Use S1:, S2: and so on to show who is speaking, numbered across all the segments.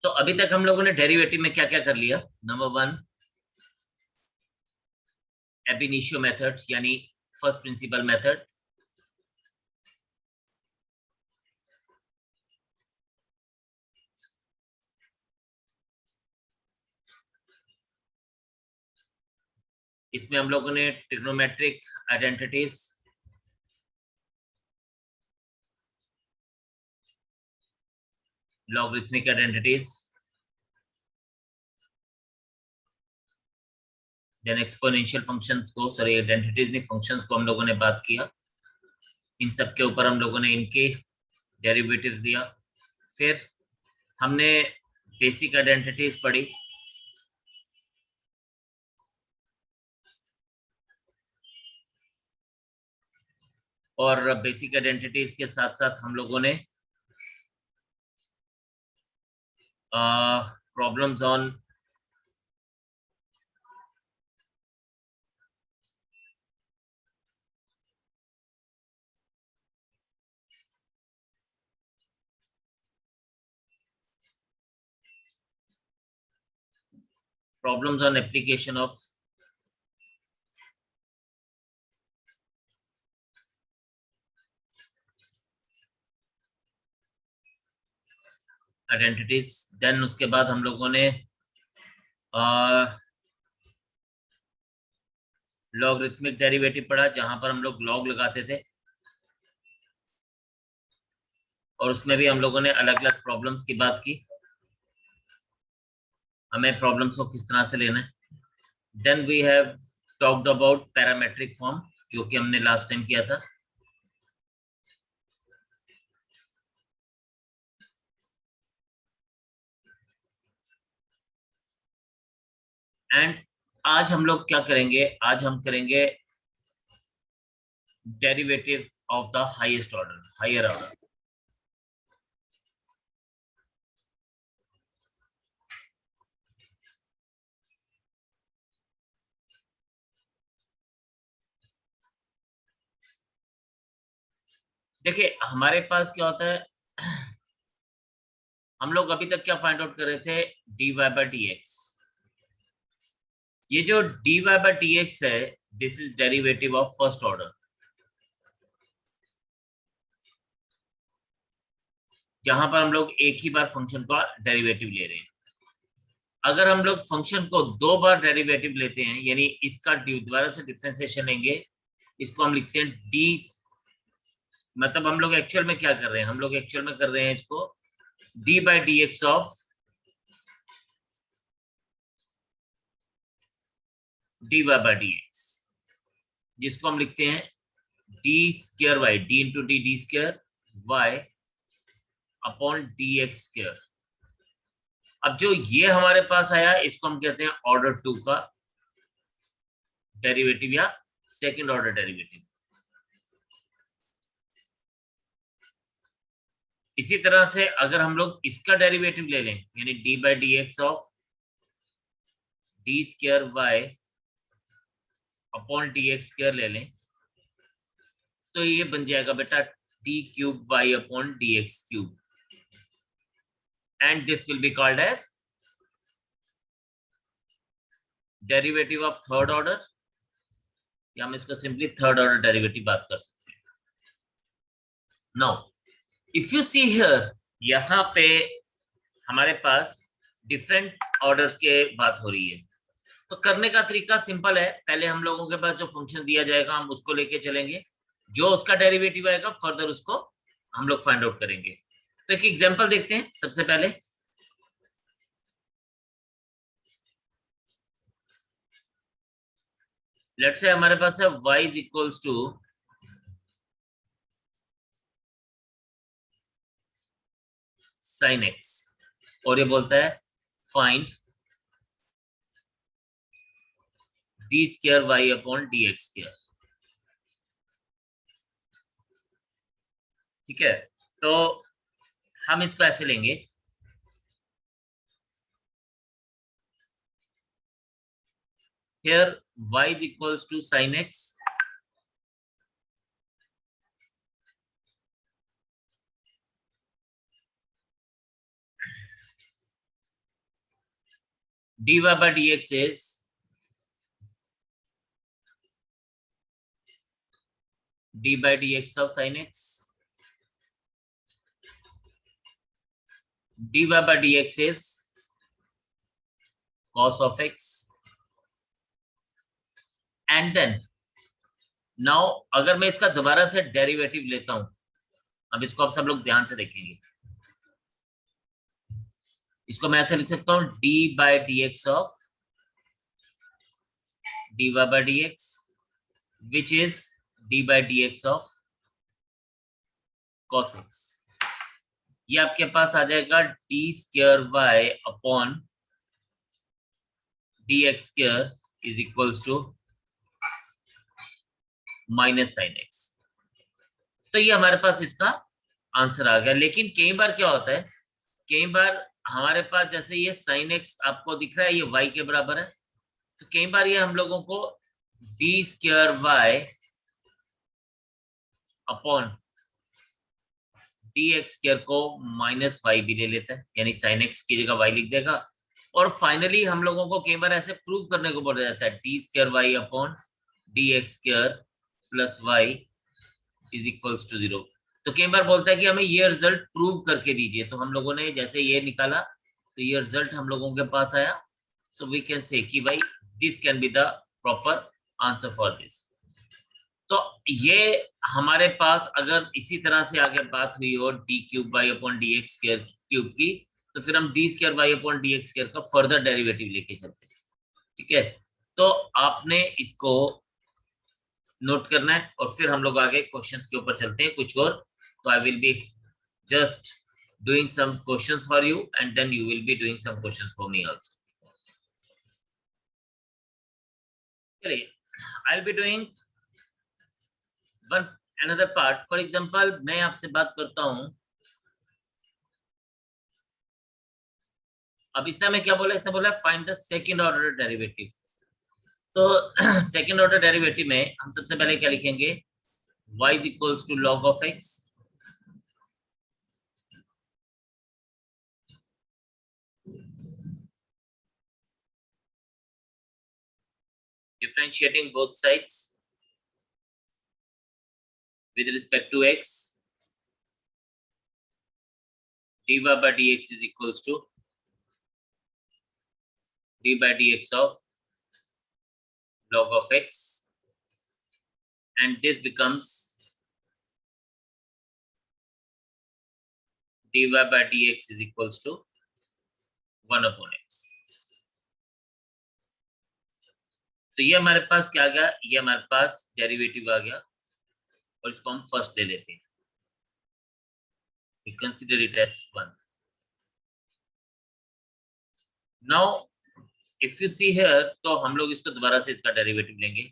S1: तो अभी तक हम लोगों ने डेरिवेटिव में क्या क्या कर लिया। Number one, ab initio method यानी फर्स्ट प्रिंसिपल मेथड। इसमें हम लोगों ने trigonometric identities, logarithmic identities, then exponential functions को, सॉरी आइडेंटिटीज नहीं, फंक्शंस को हम लोगों ने बात किया। इन सब के ऊपर हम लोगों ने इनके डेरिवेटिव्स दिया। फिर हमने बेसिक आइडेंटिटीज पढ़ी, और बेसिक आइडेंटिटीज के साथ साथ हम लोगों ने problems on application of identities. Then उसके बाद हम लोगों ने लॉगरिथमिक डेरिवेटिव पढ़ा, जहां पर हम लोग लॉग लगाते थे, और उसमें भी हम लोगों ने अलग अलग प्रॉब्लम्स की बात की, हमें प्रॉब्लम्स को किस तरह से लेना है। Then we have talked about parametric form, जो कि हमने लास्ट टाइम किया था। एंड आज हम लोग क्या करेंगे, आज हम करेंगे derivative of the highest order, higher order. देखिए हमारे पास क्या होता है, हम लोग अभी तक क्या फाइंड आउट कर रहे थे, dy बाई डी एक्स। ये जो dy बाई डी एक्स है, this is derivative of first order, जहां पर हम लोग एक ही बार फंक्शन का डेरिवेटिव ले रहे हैं। अगर हम लोग फंक्शन को दो बार डेरिवेटिव लेते हैं, यानी इसका दोबारा से डिफरेंशिएशन लेंगे, इसको हम लिखते हैं डी, मतलब हम लोग एक्चुअल में क्या कर रहे हैं, हम लोग एक्चुअल में कर रहे हैं इसको d by d x of d y by d x, जिसको हम लिखते हैं d square y, d into d, d square Y upon D x square. अब जो ये हमारे पास आया, इसको हम कहते हैं ऑर्डर टू का डेरिवेटिव या सेकंड ऑर्डर डेरिवेटिव। इसी तरह से अगर हम लोग इसका डेरिवेटिव ले लें, यानी d by d x of d square Y upon D x square ले लें, तो ये बन जाएगा बेटा d cube y upon D x cube, and this will be called as derivative of third order, या हम इसको सिंपली थर्ड ऑर्डर डेरिवेटिव बात कर सकते हैं। Now if you see here, यहाँ पे हमारे पास डिफरेंट ऑर्डर्स के बात हो रही है। तो करने का तरीका सिंपल है, पहले हम लोगों के पास जो फंक्शन दिया जाएगा हम उसको लेके चलेंगे, जो उसका डेरिवेटिव आएगा फर्दर उसको हम लोग फाइंड आउट करेंगे। तो एक एग्जांपल देखते हैं सबसे पहले। लेट्स से हमारे पास है y is equals to sin x, और ये बोलता है find d square Y upon D x square. ठीक है, तो हम इसको ऐसे लेंगे, here y is equals to sin x dy by dx is d by dx of sin x, dy by dx is cos of x, and then now अगर मैं इसका दोबारा से डेरिवेटिव लेता हूं, अब इसको आप सब लोग ध्यान से देखेंगे, इसको मैं ऐसे लिख सकता हूं d by d x of d y by d x which is d by d x of cos x। ये आपके पास आ जाएगा d square Y upon D x square is equals to minus sine x. तो ये हमारे पास इसका answer आ गया। लेकिन कई बार क्या होता है, कई बार हमारे पास जैसे ये साइन एक्स आपको दिख रहा है, ये y के बराबर है, तो कई बार ये हम लोगों को d square Y upon D x square को माइनस वाई भी ले लेता है, यानी साइन एक्स की जगह वाई लिख देगा। और फाइनली हम लोगों को कई बार ऐसे प्रूव करने को बोला जाता है d square Y upon D x square plus y is equals to 0। तो कई बार बोलता है कि हमें ये रिजल्ट प्रूव करके दीजिए, तो हम लोगों ने जैसे ये निकाला तो ये रिजल्ट हम लोगों के पास आया। सो वी कैन से कि भाई this can be the proper answer for this. तो ये हमारे पास अगर इसी तरह से आगे बात हुई हो d cube y upon D x square cube की, तो फिर हम d square Y upon D x square का फर्दर डेरिवेटिव लेके चलते हैं। ठीक है, तो आपने इसको नोट करना है और फिर हम लोग आगे क्वेश्चंस के ऊपर चलते हैं कुछ और। तो आई will be just doing some questions for you and then you will be doing some questions for me also. Okay, I'll be doing one another part. For example, मैं आपसे बात करता हूं, अब इसने हमें क्या बोला, इसने बोला find the second order derivative. तो सेकंड ऑर्डर डेरिवेटिव में हम सबसे पहले क्या लिखेंगे, y is equals to log of x differentiating both sides with respect to x, dy by dx is equals to d by dx of log of x, and this becomes dy by dx is equals to 1 upon x। तो ये हमारे पास क्या आ गया, ये हमारे पास derivative आ गया और इसको हम फर्स्ट ले लेते हैं। We consider it as 1. Now if you see here, तो हम लोग इसको दोबारा से इसका डेरिवेटिव लेंगे,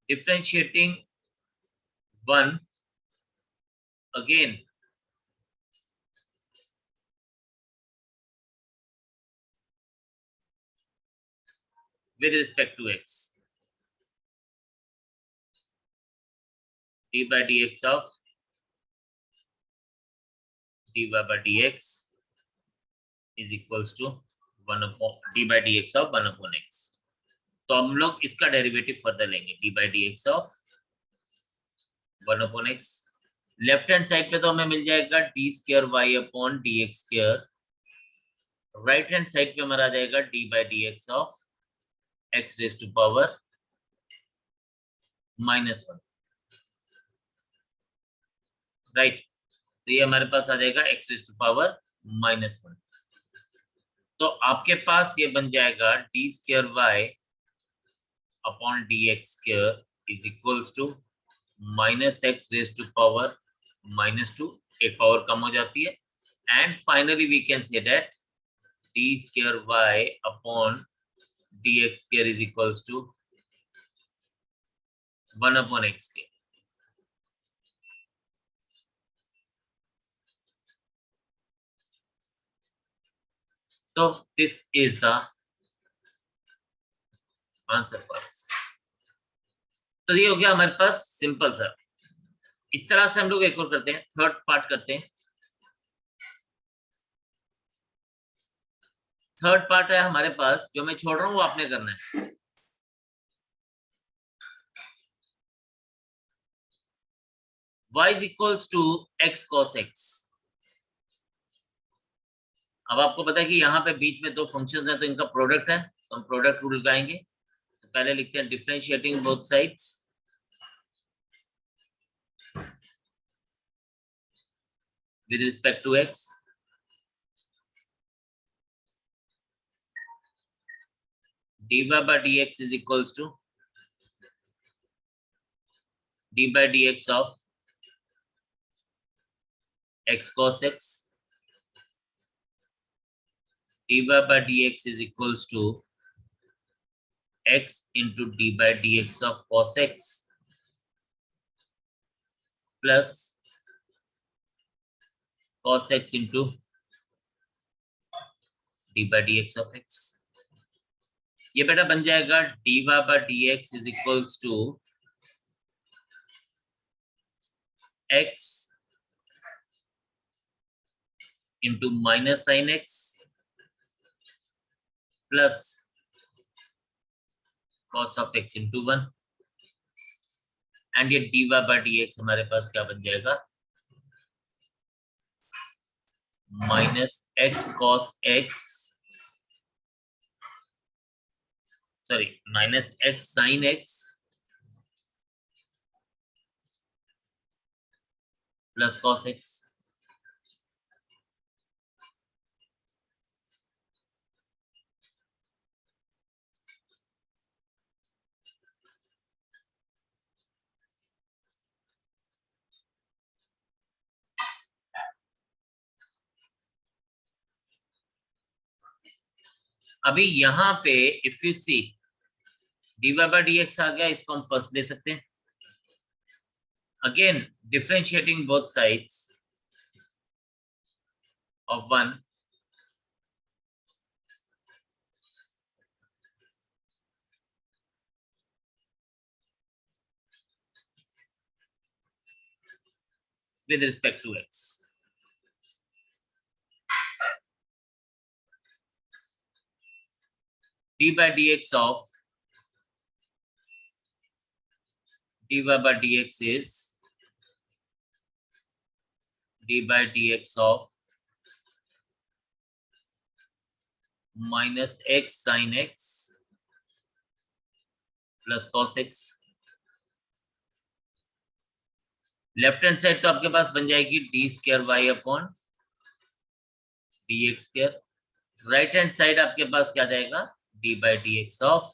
S1: differentiating 1 again with respect to x, d by dx of dy by dx is equals to 1 upon d by dx of 1 upon x। तो हम लोग इसका डेरिवेटिव फर्दर लेंगे, d by dx of 1 upon x। Left hand side पे तो हमें मिल जाएगा d square y upon dx square, right hand side पे हमारा आ जाएगा d by dx of x raised to power -1, right. तो ये हमारे पास आ जाएगा x raised to power -1। तो आपके पास ये बन जाएगा d square y upon dx square is equals to -x raised to power -2, एक पावर कम हो जाती है, and finally we can say that d square y upon dx square is equals to 1 upon x square। तो this is the answer for us। तो ये हो गया हमारे पास सिंपल सा। इस तरह से हम लोग एक और करते हैं, थर्ड पार्ट करते हैं। थर्ड पार्ट है हमारे पास, जो मैं छोड़ रहा हूँ वो आपने करना है। y is equals to x cos x। अब आपको पता है कि यहाँ पे बीच में दो फंक्शंस हैं, तो इनका प्रोडक्ट है, तो हम प्रोडक्ट रूल लगाएंगे। तो पहले लिखते हैं differentiating both sides with respect to x, dy by dx is equals to d by dx of x cos x, dy by dx is equals to x into d by dx of cos x plus cos x into d by dx of x। ये बेटा बन जाएगा dy by dx is equals to x into minus sin x plus cos of x into 1, and ये dy by dx हमारे पास क्या बन जाएगा, minus x cos x, sorry minus x sin x plus cos x। अभी यहाँ पे if you see dy by dx आ गया, इसको हम फर्स्ट ले सकते हैं। Again differentiating both sides of 1 with respect to x, d by dx of dy by dx is d by dx of minus x sin x plus cos x। Left hand side तो आपके पास बन जाएगी d square Y upon D x square, right hand side आपके पास क्या जाएगा, d by d x of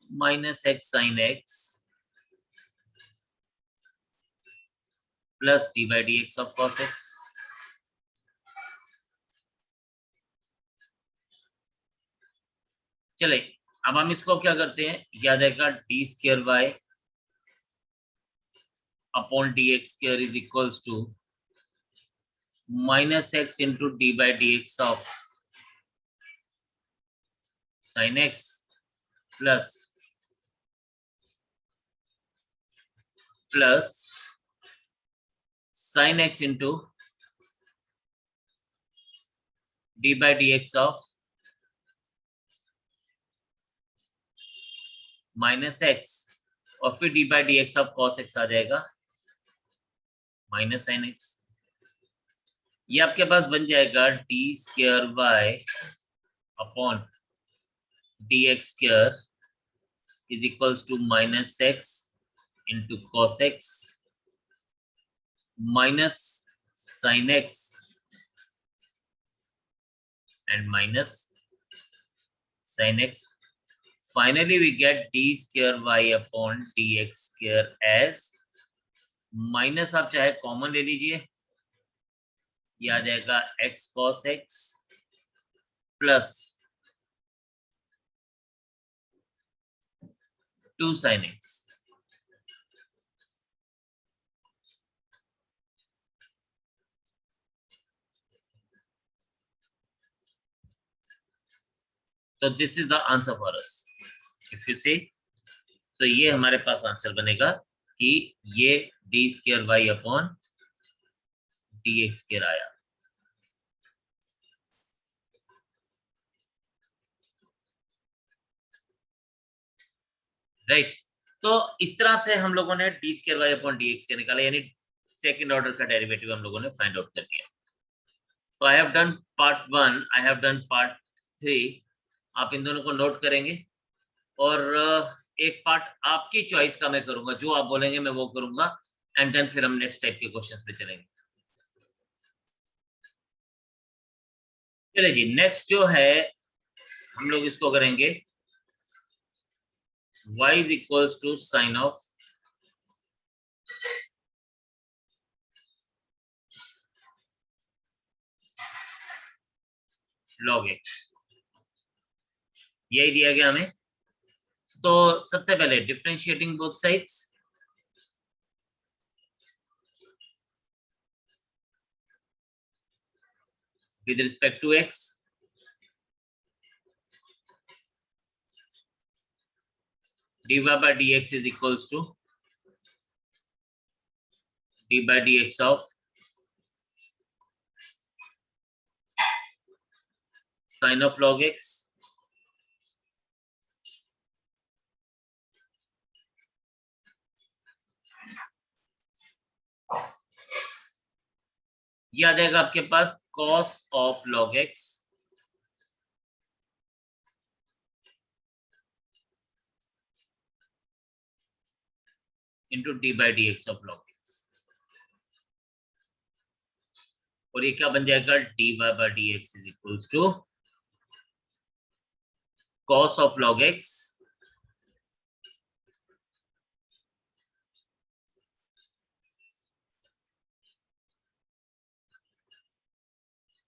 S1: minus x sine x plus d by d x of cos x. चले अब हम इसको क्या करते हैं, याद आएगा d square Y upon D x square is equals to minus x into d by d x of sine x plus sin x into d by dx of minus x और फिर d by dx of cos x आ जाएगा minus sin x। ये आपके पास बन जाएगा d square y upon dx square is equals to minus x into cos x minus sin x and minus sin x. Finally, we get d square y upon dx square as minus, आप चाहे common ले लीजिए, ये आ जाएगा x cos x plus 2 sin x। तो this is the answer for us if you see. तो ये हमारे पास आंसर बनेगा कि ये D square Y upon D x square आया। राइट। तो इस तरह से हम लोगों ने D square Y upon D X के निकाला, यानी सेकेंड ऑर्डर का डेरिवेटिव हम लोगों ने फाइंड आउट कर दिया। तो I have done part 1, I have done part 3। आप इन दोनों को नोट करेंगे और एक पार्ट आपकी चॉइस का मैं करूंगा, जो आप बोलेंगे मैं वो करूंगा, एंड देन फिर हम नेक्स्ट टाइप के क्वेश्चंस पे चलेंगे। चलिए जी, नेक्स्ट जो है हम लोग इसको करेंगे y is equals to sin of log x, यही दिया गया हमें। तो सबसे पहले differentiating both sides, with respect to x, dy by dx is equals to d by dx of sin of log x ये आ जाएगा आपके पास cos of log x into d by dx of log x, और ये क्या बन जाएगा, dy by dx is equals to cos of log x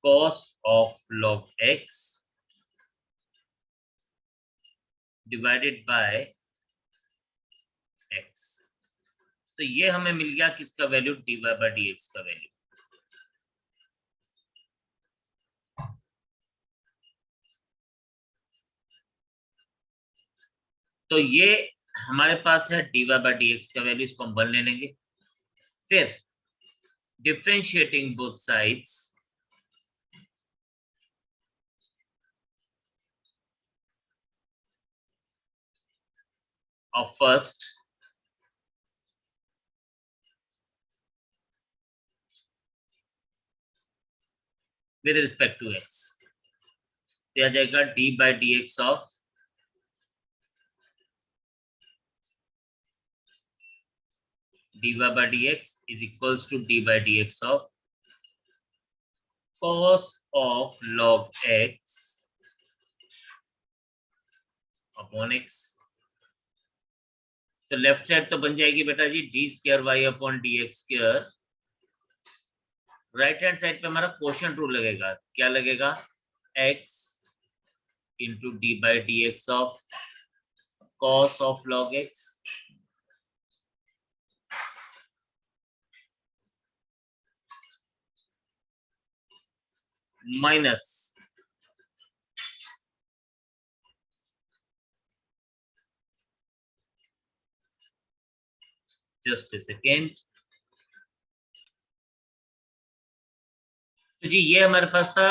S1: cos of log x divided by x। तो ये हमें मिल गया किसका वैल्यू, dy by dx का वैल्यू। तो ये हमारे पास है dy by dx का वैल्यू, इसको हम 1 ले लेंगे। फिर differentiating both sides, of first with respect to x, तो आ जाएगा d by dx of dy by dx is equals to d by dx of cos of log x upon x। तो left side तो बन जाएगी बेटा जी d square Y upon D x square. Right hand side पे हमारा quotient rule लगेगा, क्या लगेगा, x into d by d x of cos of log x minus just a second. तो जी ये हमारे पास था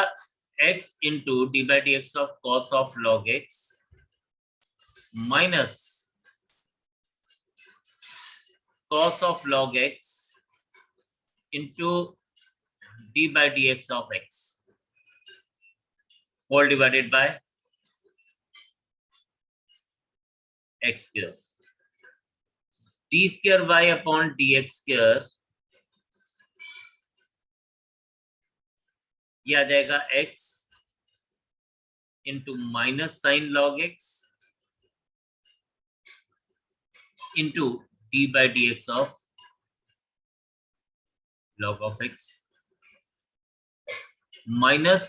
S1: x into d by d x of cos of log x minus cos of log x into d by dx of x whole divided by x square, d square y upon dx square, ये आ जाएगा x into minus sin log x into d by dx of log of x minus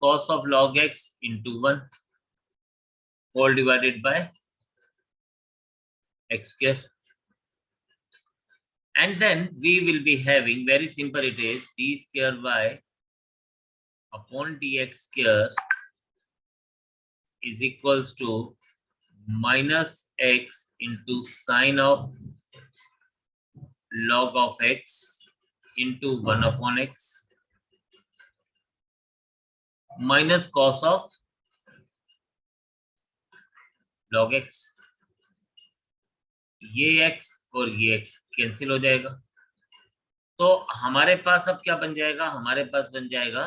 S1: cos of log x into 1 whole divided by x square, and then we will be having, very simple it is, d square y upon dx square is equals to minus x into sine of log of x into 1 upon x minus cos of log x, ये x और ये x cancel हो जाएगा। तो हमारे पास अब क्या बन जाएगा, हमारे पास बन जाएगा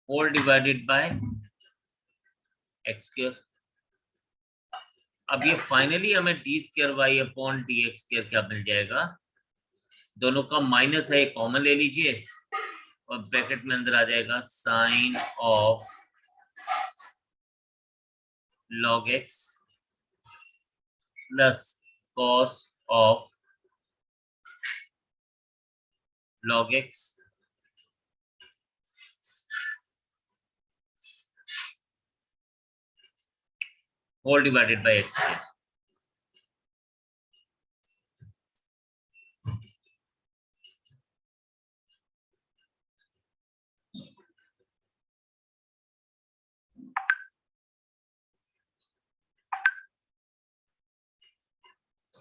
S1: whole divided by x square. अब ये फाइनली हमें d square Y upon D x square क्या मिल जाएगा, दोनों का माइनस है, कॉमन ले लीजिए और ब्रैकेट में अंदर आ जाएगा sine of log x plus cos of log x whole divided by x square.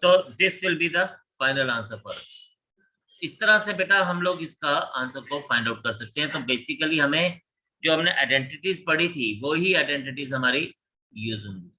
S1: तो this will be the final answer for us. इस तरह से बेटा हम लोग इसका आंसर को फाइंड आउट कर सकते हैं। तो बेसिकली हमें जो हमने आइडेंटिटीज पढ़ी थी वो ही आइडेंटिटीज हमारी यूज होंगी।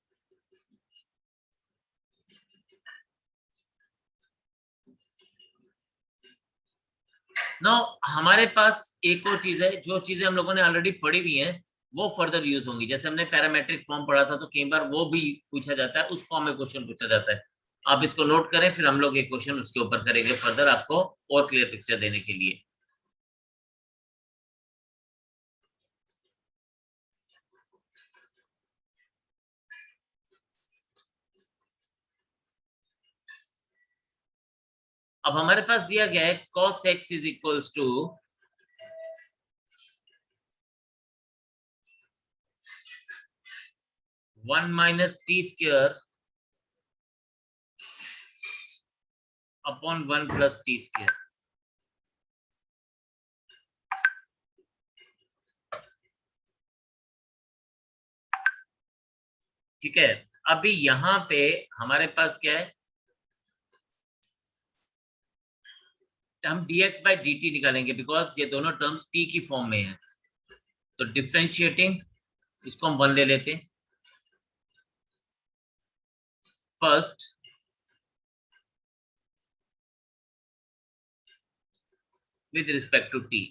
S1: नो हमारे पास एक और चीज है, जो चीजें हम लोगों ने ऑलरेडी पढ़ी हुई हैं वो फर्दर यूज होंगी। जैसे हमने पैरामेट्रिक फॉर्म पढ़ा था तो कई बार वो भी पूछा जाता है, उस फॉर्म में क्वेश्चन पूछा जाता है। आप इसको नोट करें, फिर हम लोग एक क्वेश्चन उसके ऊपर करेंगे फर्दर, आपको और क्लियर पिक्चर देने के लिए। अब हमारे पास दिया गया है cos x is equals to 1 minus t square upon 1 plus t square. ठीक है, अभी यहां पे हमारे पास क्या है, हम dx बाई dt निकालेंगे बिकॉज ये दोनों टर्म्स t की फॉर्म में है। तो डिफरेंशिएटिंग इसको हम 1 ले लेते हैं first, with respect to t।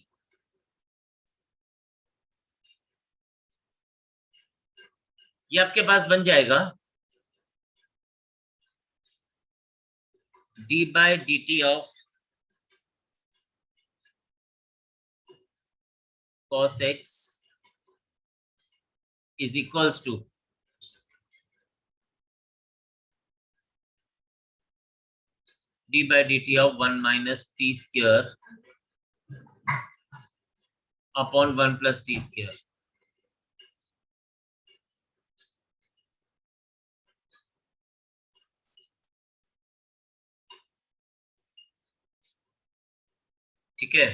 S1: ये आपके पास बन जाएगा d by dt of cos x is equals to d by dt of 1 minus t square upon 1 plus t square। ठीक है,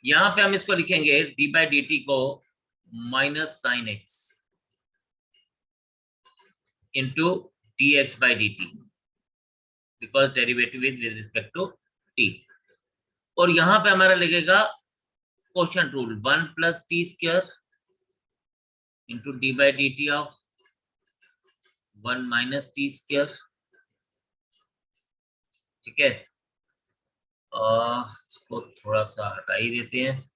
S1: यहां पे हम इसको लिखेंगे d बाई dt को minus sine x into d x by d t, because derivative is with respect to t। और यहां पे हमारा लगेगा quotient rule 1 plus t square into d by d t of 1 minus t square. ठीक है, इसको थोड़ा सा हटा ही देते हैं।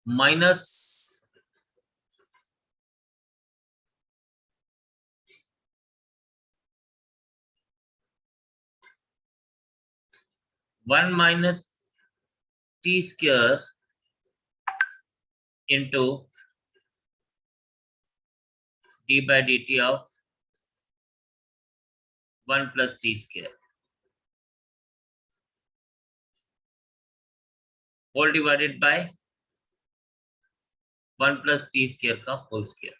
S1: Minus 1 minus t square into d by d t of 1 plus t square whole divided by 1 plus t square का होल स्क्वायर।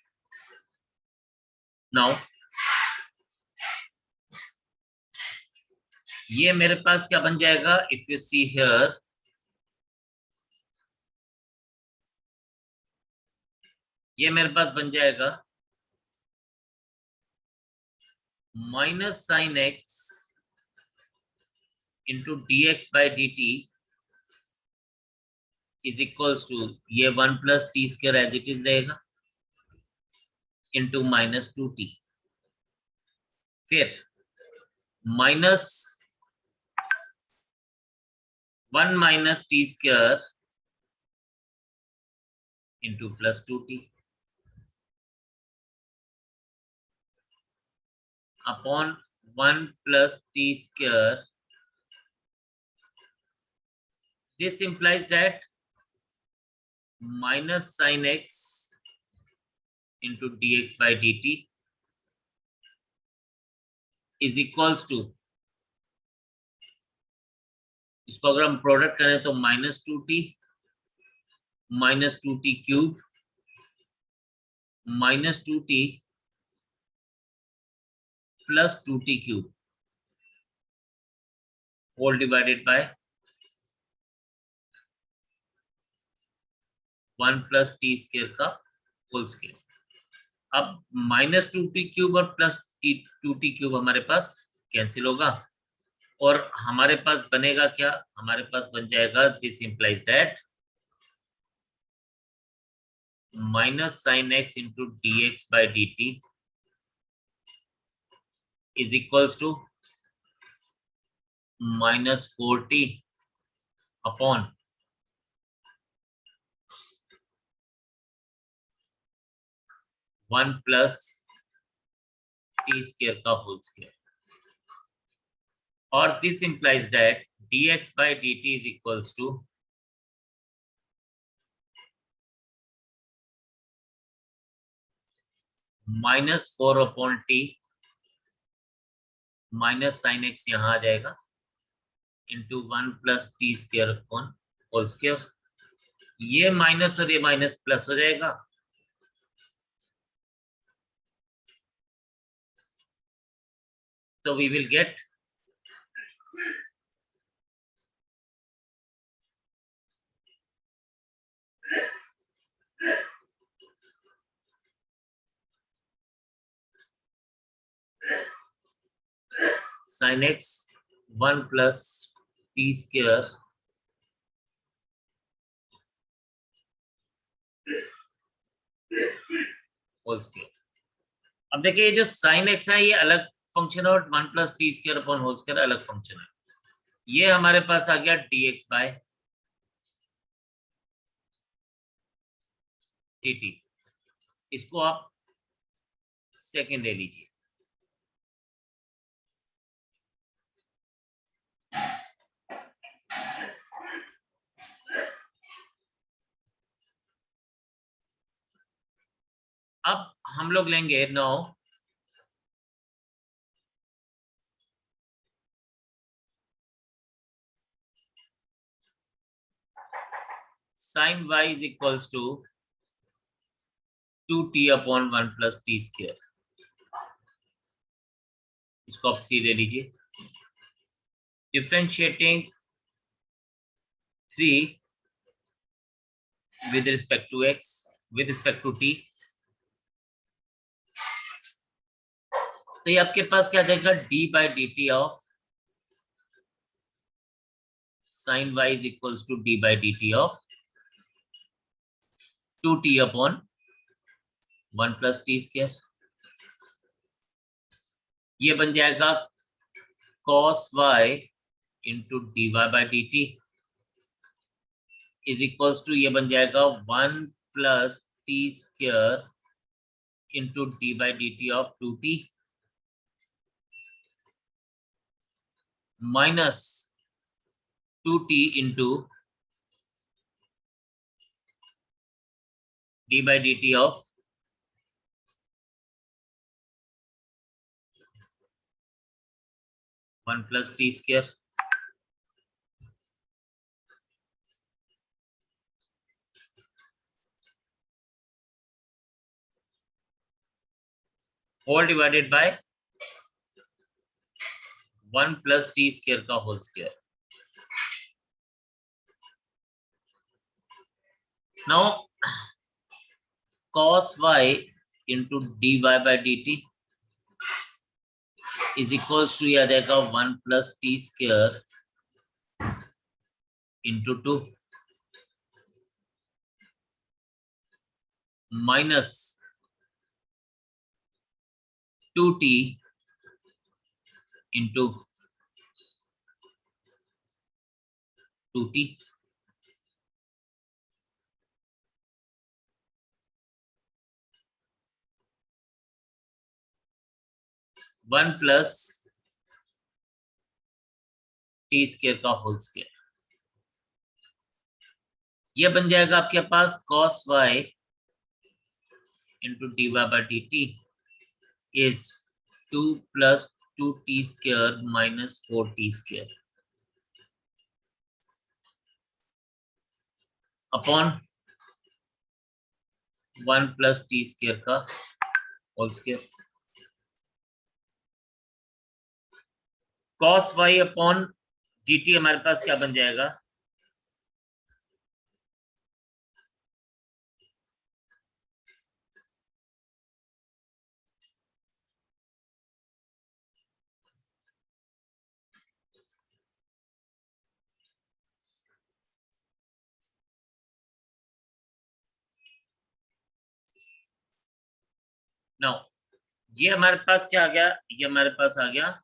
S1: नाउ ये मेरे पास क्या बन जाएगा, इफ यू सी हियर ये मेरे पास बन जाएगा minus sine x into d x by d t is equals to ये 1 + t² एज इट इज रहेगा इंटू -2t, फिर -1 - t² into +2t upon 1 + t². This implies that minus sin x into dx by dt is equals to, इसको अगर हम product करें तो -2t -2t³ -2t + 2t³ whole divided by 1 + t² का whole square. अब -2t³ और +2t³ हमारे पास cancel होगा और हमारे पास बनेगा क्या, हमारे पास बन जाएगा this implies that minus sine x into d x by d t is equals to -4t upon 1 + t² का होल स्क्वायर. और दिस implies that dx by dt is equals to -4 upon t minus sine x यहाँ आ जाएगा into 1 + t² upon whole square. ये minus और ये minus plus हो जाएगा, so we will get sin x 1 + t² whole square. अब देखिए जो sin x है ये अलग फंक्शन है और 1 + t² अपॉन होल स्क्वायर अलग फंक्शन है. ये हमारे पास आ गया dx बाय dt. इसको आप सेकेंड ले लीजिए. अब हम लोग लेंगे 9 sin y is equals to 2t upon 1 + t². इसको आप 3 ले लीजिए. Differentiating 3 with respect to x with respect to t, तो ये आपके पास क्या जाएगा d by dt of sin y is equals to d by dt of 2t upon 1 + t². ये बन जाएगा cos y into dy by dt is equals to ये बन जाएगा 1 + t² into d by d t of 2t minus 2t into d by d t of 1 + t². Whole divided by 1 + t² का whole square. Now cos y into dy by dt is equals to ये आ जाएगा 1 plus t square into 2 minus 2t into 2t. One plus t square का whole square, ये बन जाएगा आपके पास cos y into dy by dt is 2 plus 2t square minus 4t square अपॉन 1 plus t square का whole square. cos y अपॉन dt हमारे पास क्या बन जाएगा, नाउ ये हमारे पास क्या आ गया, ये हमारे पास आ गया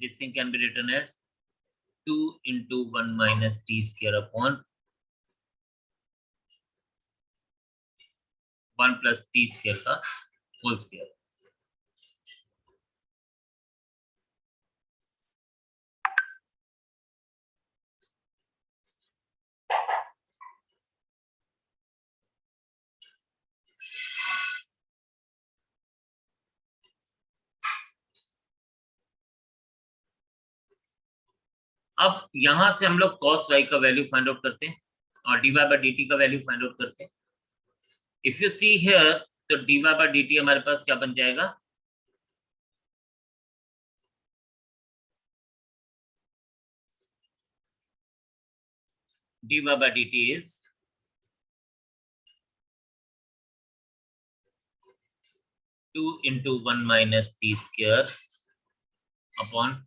S1: this thing can be written as 2 into 1 minus t square upon 1 plus t square का होल स्क्वायर. अब यहां से हम लोग cos y का वैल्यू फाइंड आउट करते हैं और dy by dt का वैल्यू फाइंड आउट करते हैं. इफ यू सी हियर तो dy by dt हमारे पास क्या बन जाएगा, dy by dt is 2 into 1 minus t square upon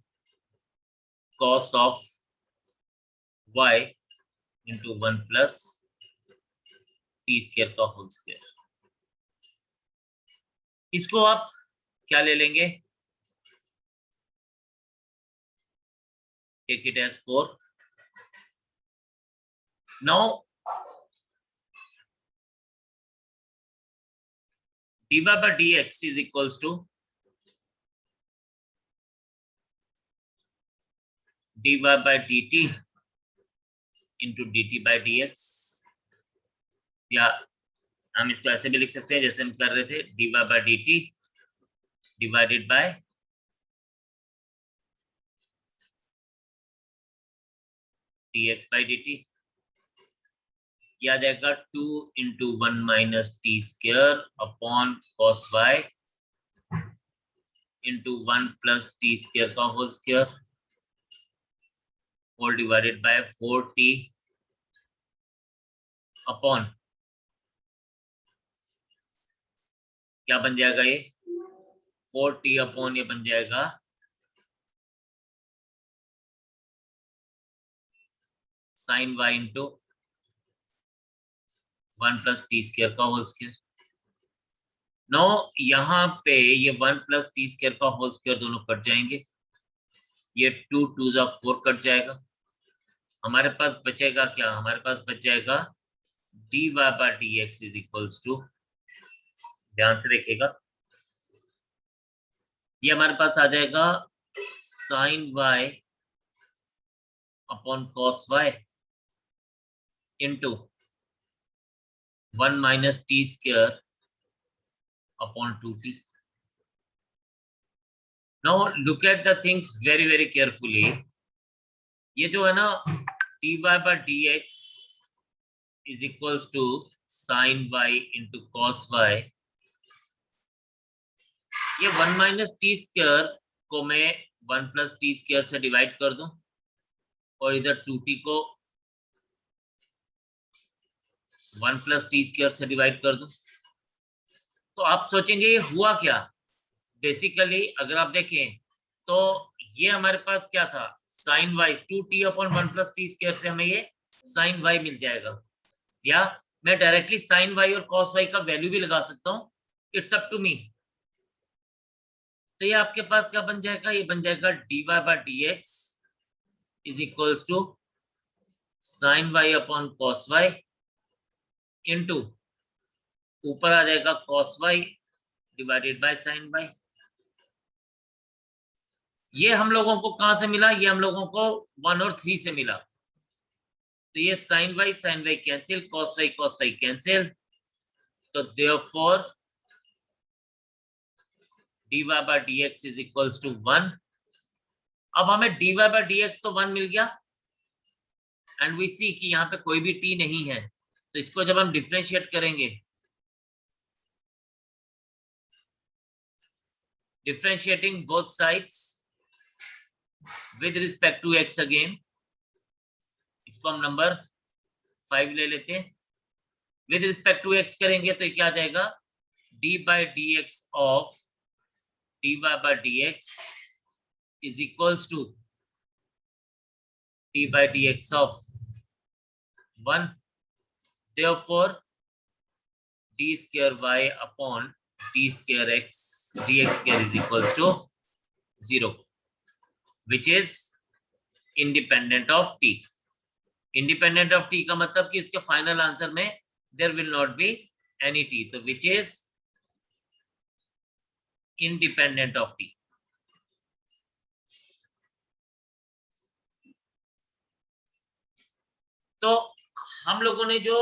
S1: cos of y into 1 plus t square का होल स्क्वायर. इसको आप क्या ले लेंगे, take it as 4. now dy by dx is equals to dy by dt into dt by dx, या हम इसको ऐसे भी लिख सकते हैं जैसे हम कर रहे थे, dy by dt divided by dx by dt. यह आ जाएगा 2 into 1 minus t square upon cos y into 1 plus t square का whole square whole divided by 4t upon क्या बन जाएगा, ये 4t अपॉन ये बन जाएगा sin y into 1 plus t square का होल स्क्वायर. नो यहाँ पे ये 1 plus t square का होल स्क्वायर दोनों कट जाएंगे, ये 2 2 4 कट जाएगा. हमारे पास बचेगा क्या, हमारे पास बच जाएगा dy by dx is equals to, ध्यान से देखिएगा, ये हमारे पास आ जाएगा sin y upon cos y into 1 minus t square upon 2t. now look at the things very very carefully. ये जो है ना dy by dx is equals to sin y into cos y, ये 1 minus t square को मैं 1 plus t square से divide कर दूं और इधर 2t को 1 प्लस टी स्क्वायर से डिवाइड कर दूं, तो आप सोचेंगे ये हुआ क्या। बेसिकली अगर आप देखें तो ये हमारे पास क्या था, sine y 2t upon 1 plus t square से हमें ये साइन वाई मिल जाएगा, या मैं डायरेक्टली साइन वाई और कॉस वाई का वैल्यू भी लगा सकता हूँ, इट्स अप टू मी। तो ये आपके पास क्या बन जाएगा, ये बन जाएगा dy by dx is equals to sine y upon cos y into ऊपर आ जाएगा cos y divided by sine y. ये हम लोगों को कहां से मिला, ये हम लोगों को 1 और 3 से मिला। तो ये sine Y cancel, cos Y cancel, तो therefore dy by dx is equals to 1। अब हमें dy बाय dx तो 1 मिल गया, एंड वी सी कि यहाँ पे कोई भी t नहीं है, तो इसको जब हम डिफरेंशिएट करेंगे, differentiating both sides with respect to x again, इसको हम नंबर 5 ले लेते हैं। विद रिस्पेक्ट टू x करेंगे तो ये क्या आ जाएगा, d by dx of dy by dx is equals to d by dx of 1, therefore d square y upon d square x dx square is equals to 0, which is independent of t। independent of t का मतलब कि इसके final answer में there will not be any t, तो which is independent of t। तो हम लोगों ने जो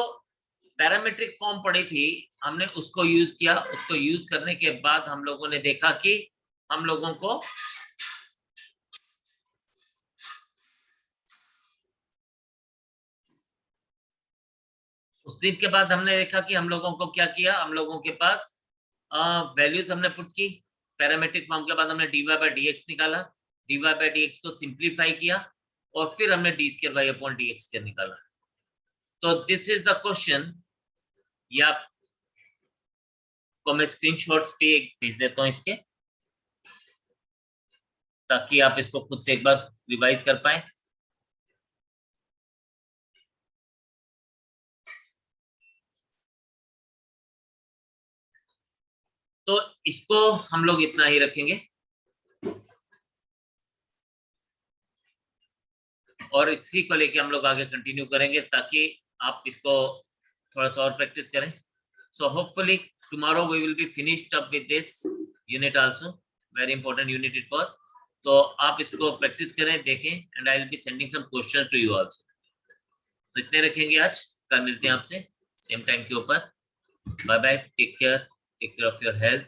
S1: पैरामेट्रिक फॉर्म पढ़ी थी, हमने उसको यूज किया। उसको यूज करने के बाद हम लोगों ने देखा कि हम लोगों को उस दिन के बाद हमने देखा कि हम लोगों को क्या किया, हम लोगों के पास वैल्यूज हमने पुट की पैरामेट्रिक फॉर्म के बाद, हमने dy बाय dx निकाला, dy बाय dx को सिंप्लीफाई किया, और फिर हमने d square y upon dx square निकाला। तो दिस इज द क्वेश्चन, या को मैं स्क्रीनशॉट्स पे भेज देता हूं इसके, ताकि आप इसको खुद से एक बार रिवाइज कर पाए। तो इसको हम लोग इतना ही रखेंगे, और इसी को लेके हम लोग आगे कंटिन्यू करेंगे, ताकि आप इसको थोड़ा सा और प्रैक्टिस करें। So hopefully tomorrow we will be finished up with this unit also, very important unit it was. तो आप इसको प्रैक्टिस करें, देखें, and I will be sending some question to you also. तो इतने रखेंगे आज, कल मिलते हैं आपसे सेम टाइम के ऊपर। Bye bye, take care of your health,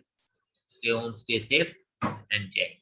S1: stay home, stay safe, and जय।